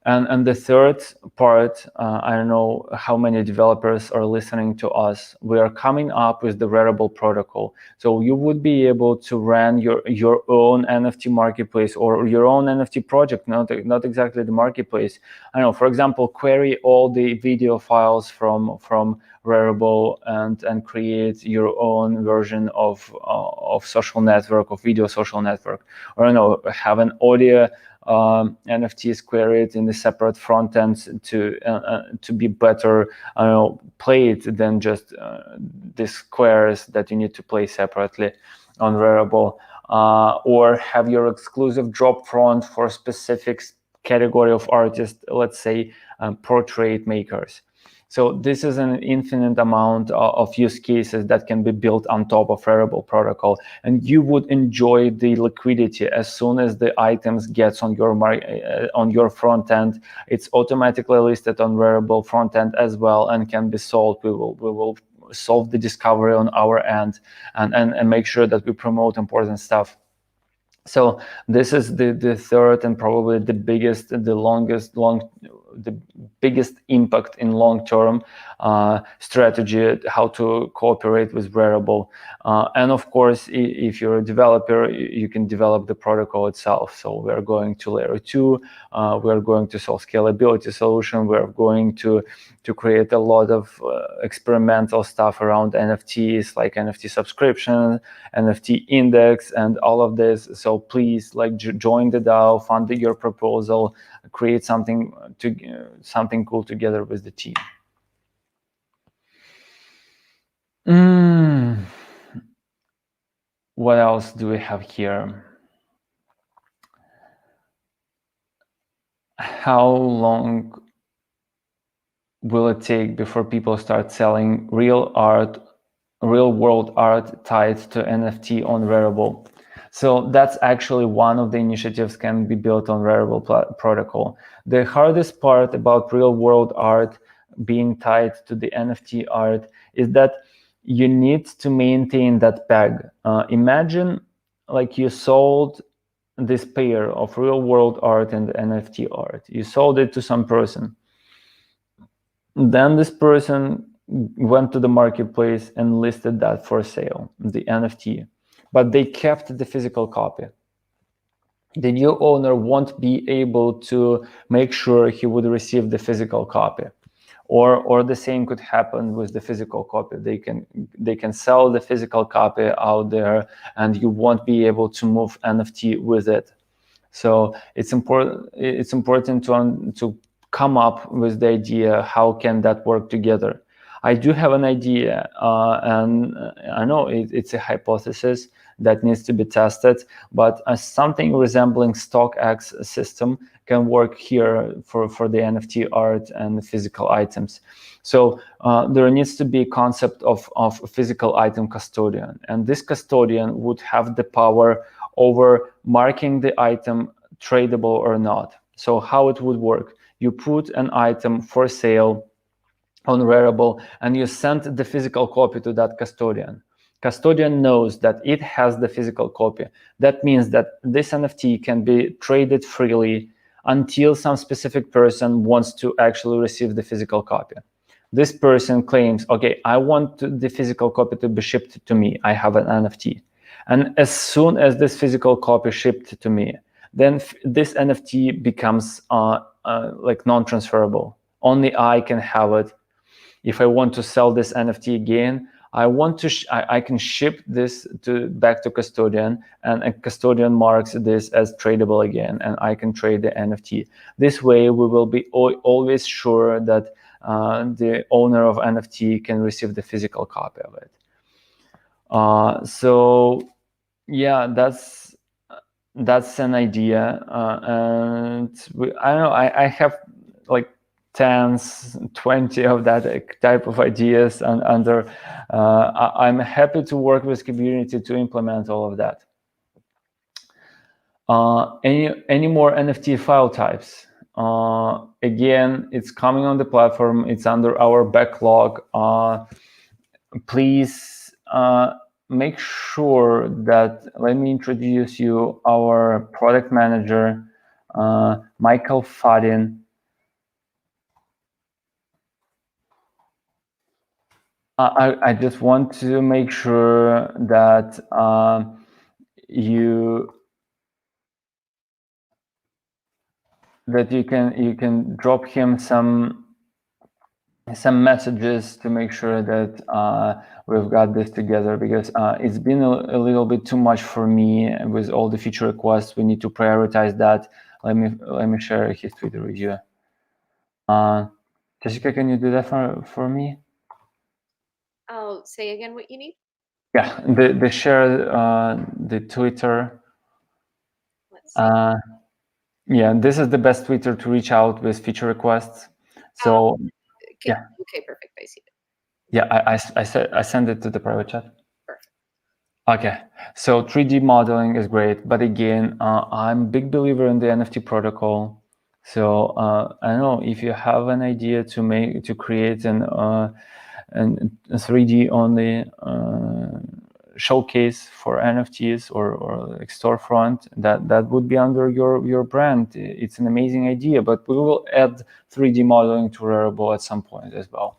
And the third part, I don't know how many developers are listening to us. We are coming up with the Wearable Protocol. So you would be able to run your own NFT marketplace or your own NFT project, not exactly the marketplace. I don't know, for example, query all the video files from Rarible and create your own version of social network, of video social network, or I don't know, have an audio NFTs queried in the separate front ends to be better, played than just the squares that you need to play separately on Rarible, or have your exclusive drop front for specific category of artists, let's say portrait makers. So this is an infinite amount of use cases that can be built on top of Rarible protocol, and you would enjoy the liquidity as soon as the items gets on your front end. It's automatically listed on Rarible front end as well and can be sold. We will solve the discovery on our end and make sure that we promote important stuff. So this is the third and probably the biggest, the biggest impact in long-term strategy, how to cooperate with Rarible. And of course, if you're a developer, you can develop the protocol itself. So we're going to layer 2, we're going to solve scalability solution, we're going to create a lot of experimental stuff around NFTs, like NFT subscription, NFT index, and all of this. So please, join the DAO, fund your proposal, create something cool together with the team. What else do we have here? How long will it take before people start selling real world art tied to NFT on Rarible? So that's actually one of the initiatives can be built on Rarible protocol. The hardest part about real world art being tied to the NFT art is that you need to maintain that peg. Imagine like you sold this pair of real world art and NFT art. You sold it to some person. Then this person went to the marketplace and listed that for sale, the NFT, but they kept the physical copy. The new owner won't be able to make sure he would receive the physical copy, or the same could happen with the physical copy. They can sell the physical copy out there, and you won't be able to move NFT with it. So it's important to come up with the idea, how can that work together? I do have an idea, and I know it's a hypothesis that needs to be tested, but something resembling StockX system can work here for the NFT art and the physical items. So there needs to be a concept of a physical item custodian, and this custodian would have the power over marking the item tradable or not. So how it would work? You put an item for sale on Rarible and you send the physical copy to that custodian. Custodian knows that it has the physical copy. That means that this NFT can be traded freely until some specific person wants to actually receive the physical copy. This person claims, okay, I want the physical copy to be shipped to me. I have an NFT. And as soon as this physical copy shipped to me, then this NFT becomes like non-transferable. Only I can have it. If I want to sell this NFT again, I want to I can ship this back to custodian, and a custodian marks this as tradable again, and I can trade the NFT. This way, we will be always sure that the owner of NFT can receive the physical copy of it. So yeah, that's an idea, and I don't know. I have like 20 of that type of ideas, and under I'm happy to work with community to implement all of that. Any more NFT file types? Again, it's coming on the platform. It's under our backlog. Please make sure that, let me introduce you our product manager, Michael Fadin. I just want to make sure that you can drop him some messages to make sure that we've got this together, because it's been a little bit too much for me with all the feature requests. We need to prioritize that. Let me share his Twitter with you. Jessica, can you do that for me? I'll say again what you need. Yeah, the share the Twitter. Let's see. Yeah, this is the best Twitter to reach out with feature requests. So okay, yeah. Okay, perfect. I see it. Yeah, I sent it to the private chat. Perfect. Okay, so 3D modeling is great, but again, I'm a big believer in the NFT protocol. So I don't know if you have an idea to create an 3D only showcase for NFTs or like storefront, that would be under your brand. It's an amazing idea, but we will add 3D modeling to Rarible at some point as well.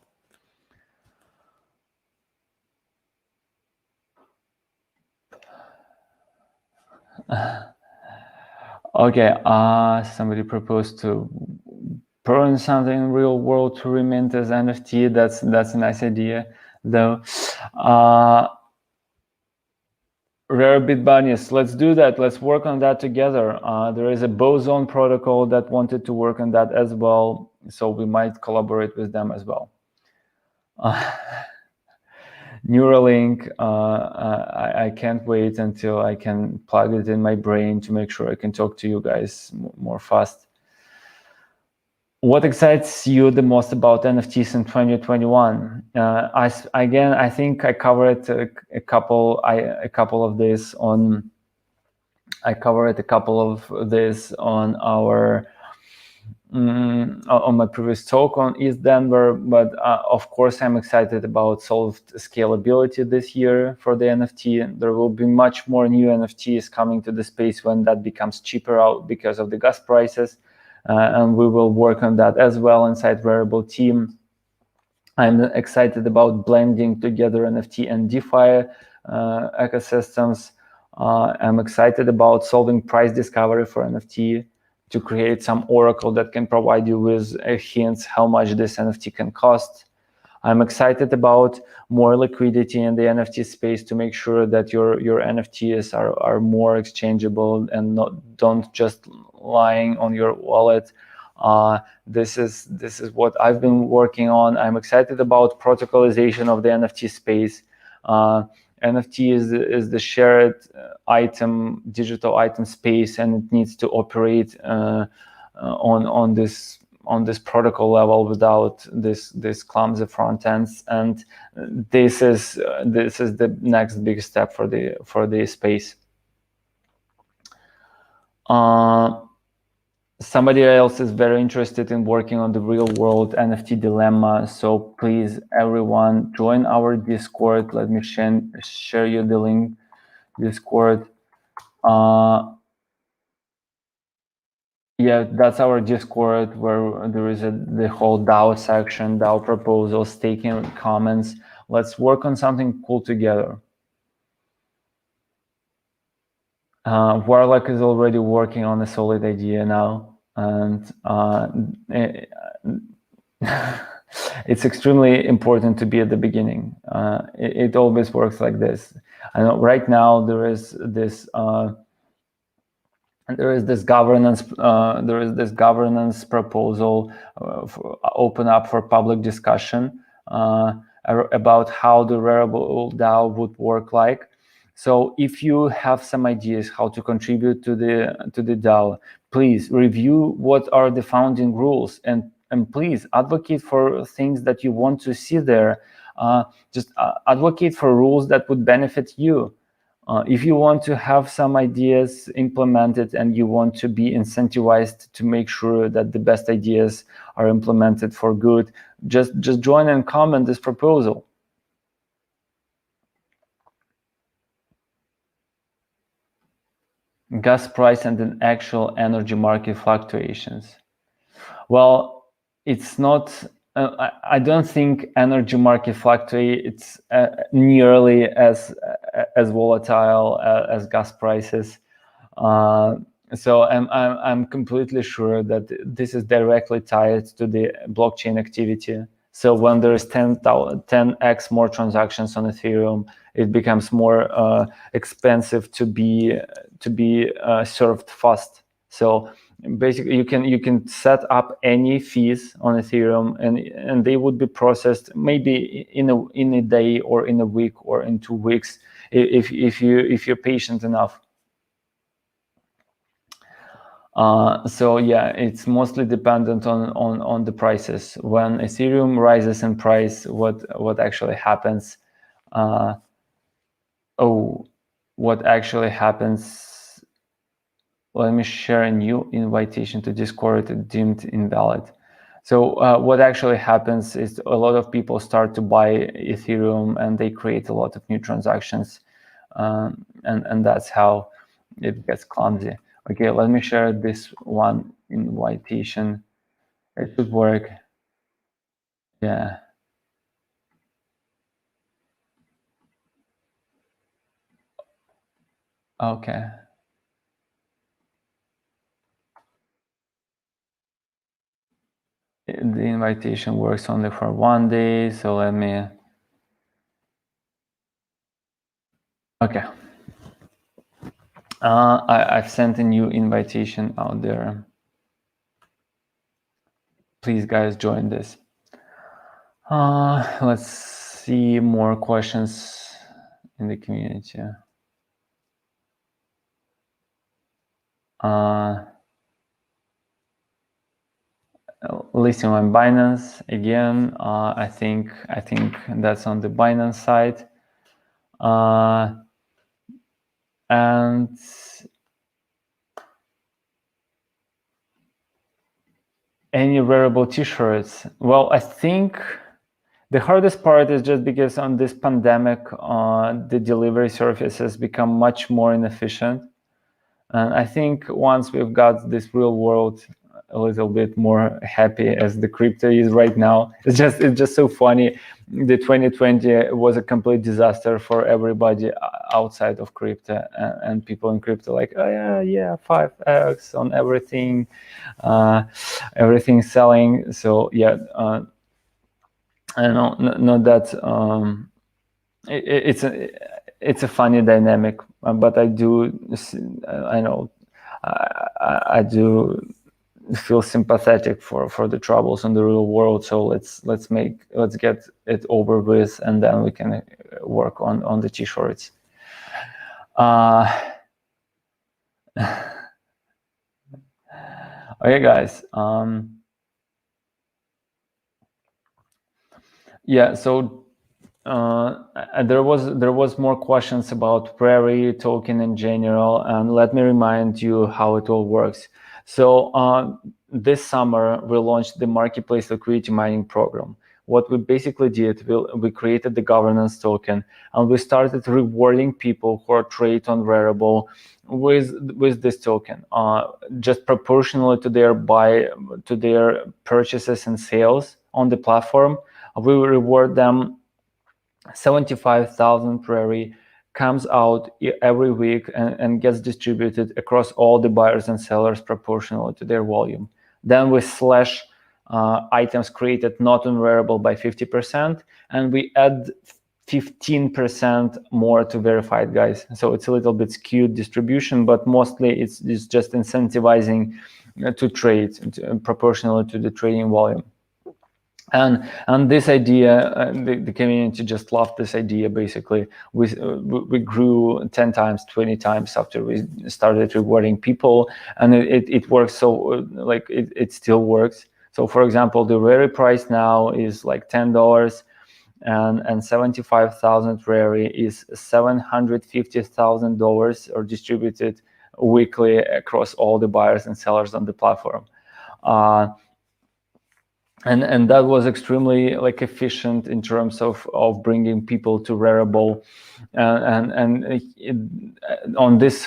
Okay, somebody proposed to burn something in real world to remint as NFT. That's a nice idea, though. Rarebit bunnies, let's do that. Let's work on that together. There is a boson protocol that wanted to work on that as well, so we might collaborate with them as well. Neuralink, I can't wait until I can plug it in my brain to make sure I can talk to you guys more fast. What excites you the most about NFTs in 2021? I think I covered a couple of this on. I covered a couple of this on our on my previous talk on East Denver, but of course I'm excited about solved scalability this year for the NFT. There will be much more new NFTs coming to the space when that becomes cheaper out because of the gas prices, and we will work on that as well inside Wearable team. I'm excited about blending together NFT and DeFi ecosystems. I'm excited about solving price discovery for NFT to create some oracle that can provide you with hints how much this NFT can cost. I'm excited about more liquidity in the NFT space to make sure that your NFTs are more exchangeable and don't just lying on your wallet. This is what I've been working on. I'm excited about protocolization of the NFT space. NFT is the shared item, digital item space, and it needs to operate on this protocol level without this clumsy front ends. And this is the next big step for the space. Somebody else is very interested in working on the real world NFT dilemma. So please, everyone, join our Discord. Let me share you the link, Discord. Yeah, that's our Discord, where there is the whole DAO section, DAO proposals, taking comments. Let's work on something cool together. Warlock is already working on a solid idea now, and It's extremely important to be at the beginning. It always works like this. I know right now there is this governance proposal open up for public discussion about how the Rarible DAO would work like. So if you have some ideas how to contribute to the DAO, please review what are the founding rules, and please advocate for things that you want to see there. Just advocate for rules that would benefit you. If you want to have some ideas implemented and you want to be incentivized to make sure that the best ideas are implemented for good, just join and comment this proposal. Gas price and the actual energy market fluctuations. Well, it's not. I don't think energy market fluctuates nearly as volatile as gas prices. So I'm completely sure that this is directly tied to the blockchain activity. So when there is 10x more transactions on Ethereum, it becomes more expensive to be served fast. So basically, you can set up any fees on Ethereum, and they would be processed maybe in a day or in a week or in 2 weeks if you're patient enough. So yeah, it's mostly dependent on the prices. When Ethereum rises in price, what actually happens? What actually happens? Let me share a new invitation to Discord, deemed invalid. So what actually happens is a lot of people start to buy Ethereum and they create a lot of new transactions, and that's how it gets clumsy. Okay, let me share this one invitation. It should work. Yeah. Okay. The invitation works only for 1 day, so let me. Okay. I've sent a new invitation out there. Please, guys, join this. Let's see more questions in the community. Listing on Binance again. I think that's on the Binance side. And any wearable t-shirts? Well, I think the hardest part is just because on this pandemic, the delivery service has become much more inefficient. And I think once we've got this real world a little bit more happy as the crypto is right now, it's just so funny. The 2020 was a complete disaster for everybody outside of crypto, and people in crypto like, oh yeah, 5x on everything, everything selling. So yeah, I don't know, not that it's a funny dynamic, but I know I do feel sympathetic for the troubles in the real world. So let's get it over with, and then we can work on the t-shirts. Okay, guys. Yeah. So there was more questions about Prairie token in general, and let me remind you how it all works. So this summer we launched the marketplace liquidity mining program. What we basically did, we created the governance token, and we started rewarding people who are trade on Rarible with this token, just proportionally to their purchases and sales on the platform. We will reward them 75,000 Prairie, comes out every week and gets distributed across all the buyers and sellers proportional to their volume. Then we slash items created not on Rarible by 50%, and we add 15% more to verified guys. So it's a little bit skewed distribution, but mostly it's just incentivizing to trade proportionally to the trading volume. And this idea, the community just loved this idea. Basically, we grew 10 times, 20 times after we started rewarding people, and it works. So like it still works. So for example, the Rari price now is like $10, and 75,000 Rari is $750,000, or distributed weekly across all the buyers and sellers on the platform. And that was extremely like efficient in terms of bringing people to Rarible, on this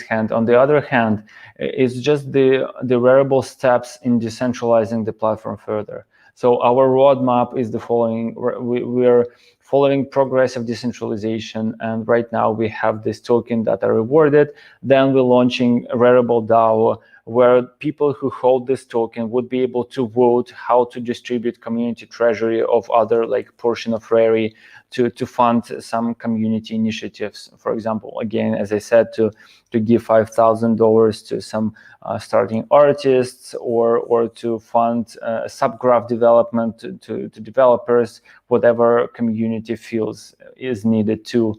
hand. On the other hand, it's just the Rarible steps in decentralizing the platform further. So our roadmap is the following. We're following progressive decentralization, and right now we have this token that are rewarded. Then we're launching Rarible DAO, where people who hold this token would be able to vote how to distribute community treasury of other like portion of Rari to fund some community initiatives. For example, again, as I said, to give $5,000 to some starting artists, or to fund subgraph development to developers, whatever community feels is needed to.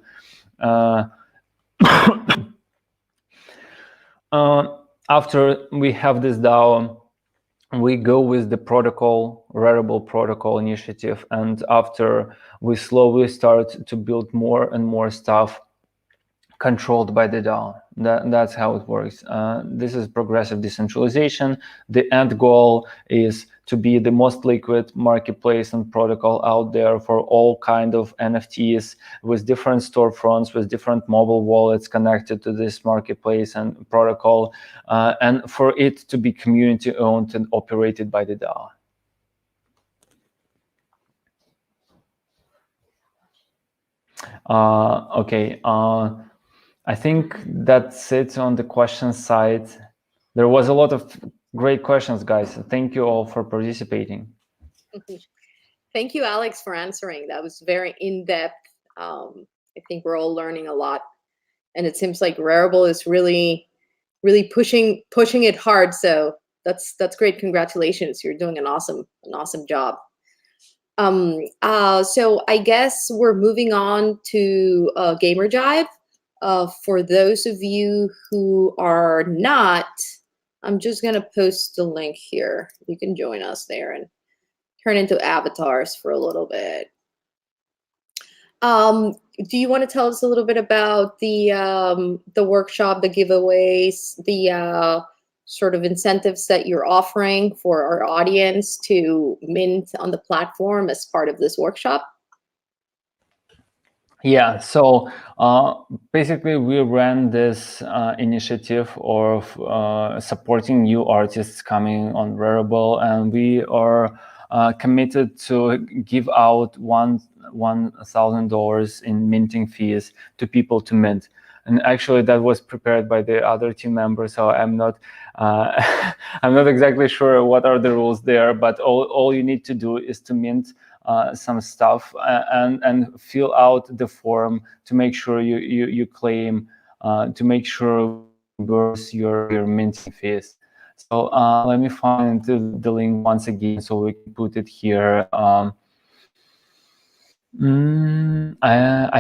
After we have this DAO, we go with the protocol, Wearable Protocol initiative, and after we slowly start to build more and more stuff controlled by the DAO. That's how it works. This is progressive decentralization. The end goal is to be the most liquid marketplace and protocol out there for all kind of NFTs, with different storefronts, with different mobile wallets connected to this marketplace and protocol, and for it to be community owned and operated by the DAO. Okay. I think that's it on the question side. There was a lot of great questions, guys. Thank you all for participating. Thank you, Alex, for answering. That was very in-depth. I think we're all learning a lot, and it seems like Rarible is really pushing it hard. So that's great. Congratulations. You're doing an awesome job. So I guess we're moving on to Gamer Jive. For those of you who are not, I'm just going to post the link here. You can join us there and turn into avatars for a little bit. Do you want to tell us a little bit about the workshop, the giveaways, the sort of incentives that you're offering for our audience to mint on the platform as part of this workshop? Yeah, so basically we ran this initiative of supporting new artists coming on Rarible, and we are committed to give out $1,000 in minting fees to people to mint. And actually that was prepared by the other team members, so I'm not I'm not exactly sure what are the rules there, but all you need to do is to mint some stuff and fill out the form to make sure you claim, to make sure your minting fees. So let me find the link once again so we can put it here. I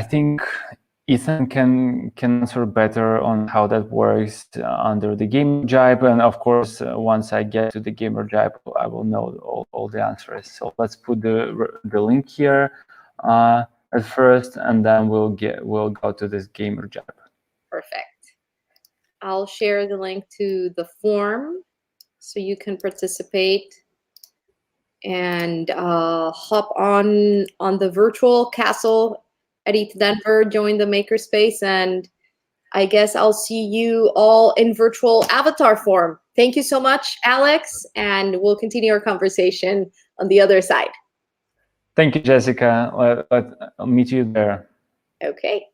think Ethan can answer better on how that works under the Gamer Jive, and of course, once I get to the Gamer Jive, I will know all the answers. So let's put the link here at first, and then we'll go to this Gamer Jive. Perfect. I'll share the link to the form so you can participate and hop on the virtual castle at ETH Denver, join the MakerSpace, and I guess I'll see you all in virtual avatar form. Thank you so much, Alex, and we'll continue our conversation on the other side. Thank you, Jessica. I'll meet you there. Okay.